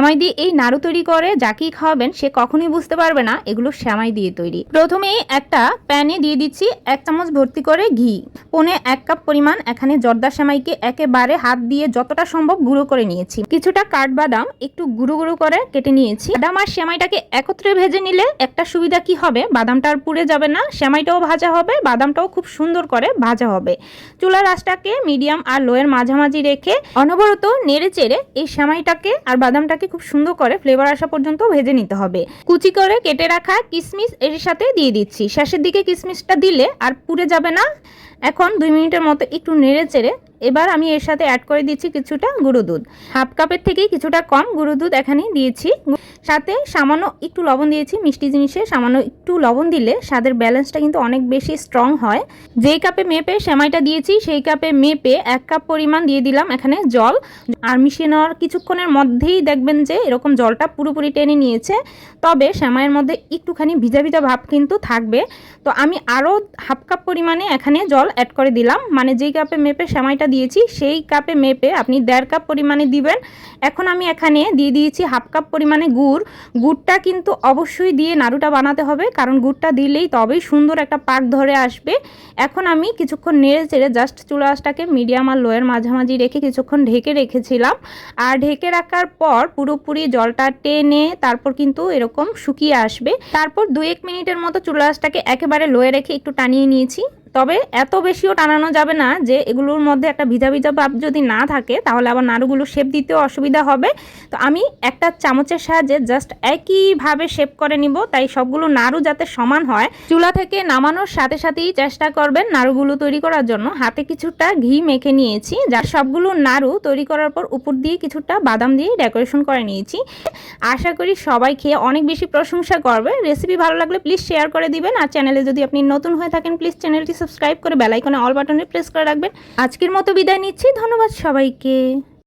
সেমাই দিয়ে এই নাড়ু তৈরি করে যাকেই খাওয়াবেন সে কখনোই বুঝতে পারবে না এগুলো সেমাই দিয়ে তৈরি। প্রথমেই একটা প্যানে দিয়ে দিচ্ছি 1 চামচ ভর্তি করে ঘি। 1.5 কাপ পরিমাণ এখানে জর্দা সেমাইকে একেবারে হাত দিয়ে যতটা সম্ভব গুঁড়ো করে নিয়েছি। কিছুটা কাঠবাদাম একটু গুঁড়ো গুঁড়ো করে কেটে নিয়েছি। বাদাম আর সেমাইটাকে একত্রে ভেজে নিলে একটা সুবিধা কি হবে, বাদামটা আর পুড়ে যাবে না, সেমাইটাও ভাজা হবে, বাদামটাও খুব সুন্দর করে ভাজা হবে। চুলার আঁচটাকে মিডিয়াম আর লোয়ের মাঝামাঝি রেখে অনবরত নেড়ে চেড়ে এই সেমাইটাকে আর বাদামটাকে খুব সুন্দর করে ফ্লেভার আসা পর্যন্ত ভেজে নিতে হবে। কুচি করে কেটে রাখা কিশমিশ এর সাথে দিয়ে দিচ্ছি। শেষের দিকে কিশমিশটা দিলে আর পুড়ে যাবে না। এখন 2 মিনিটের মতো একটু নেড়ে চেড়ে এবার আমি এর সাথে অ্যাড করে দিচ্ছি কিছুটা গুঁড়ো দুধ। হাফ কাপের থেকেই কিছুটা কম গুঁড়ো দুধ এখানে দিয়েছি। সাথে সামান্য একটু লবণ দিয়েছি। মিষ্টি জিনিসে সামান্য একটু লবণ দিলে স্বাদের ব্যালেন্সটা কিন্তু অনেক বেশি স্ট্রং হয়। যেই কাপে মেপে সেমাইটা দিয়েছি সেই কাপে মেপে 1 কাপ পরিমাণ দিয়ে দিলাম এখানে জল। আর মিশিয়ে নেওয়ার কিছুক্ষণের মধ্যেই দেখবেন যে এরকম জলটা পুরোপুরি টেনে নিয়েছে। তবে সেমাইয়ের মধ্যে একটুখানি ভিজা ভিজা ভাব কিন্তু থাকবে। তো আমি আরও হাফ কাপ পরিমাণে এখানে জল অ্যাড করে দিলাম। মানে যেই কাপে মেপে সেমাইটা দিয়েছি সেই কাপে মেপে আপনি 1.5 কাপ পরিমাণে দিবেন। এখন আমি এখানে দিয়ে দিয়েছি হাফ কাপ পরিমাণে গুড়টা কিন্তু অবশ্যই দিয়ে নাড়ুটা বানাতে হবে, কারণ গুড়টা দিলেই তবেই সুন্দর একটা পাক ধরে আসবে। এখন আমি কিছুক্ষণ নেড়ে চেড়ে জাস্ট চুলা আঁচটাকে মিডিয়াম আর লোয়ের মাঝামাঝি রেখে কিছুক্ষণ ঢেকে রেখেছিলাম। আর ঢেকে রাখার পর পুরোপুরি জলটা টেনে তারপর কিন্তু এরকম শুকিয়ে আসবে। তারপর 2-1 মিনিটের মতো চুলা আঁচটাকে একেবারে লোয়ে রেখে একটু টানিয়ে নিয়েছি। তবে এত বেশিও টানানো যাবে না যে এগুলোর মধ্যে একটা ভিজা ভিজা ভাব যদি না থাকে তাহলে আবার নাড়ুগুলো শেপ দিতেও অসুবিধা হবে। তো আমি একটা চামচের সাহায্যে জাস্ট একইভাবে শেপ করে নিব, তাই সবগুলো নাড়ু যাতে সমান হয়। চুলা থেকে নামানোর সাথে সাথেই চেষ্টা করবেন নাড়ুগুলো তৈরি করার জন্য। হাতে কিছুটা ঘি মেখে নিয়েছি, যা সবগুলো নাড়ু তৈরি করার পর উপর দিয়ে কিছুটা বাদাম দিয়ে ডেকোরেশন করে নিয়েছি। আশা করি সবাই খেয়ে অনেক বেশি প্রশংসা করবে। রেসিপি ভালো লাগলে প্লিজ শেয়ার করে দিবেন। আর চ্যানেলে যদি আপনি নতুন হয়ে থাকেন প্লিজ চ্যানেলটি সাবস্ক্রাইব করে বেল আইকনে অল বাটনে প্রেস করে রাখবেন। আজকের মতো বিদায় নিচ্ছি। ধন্যবাদ সবাইকে।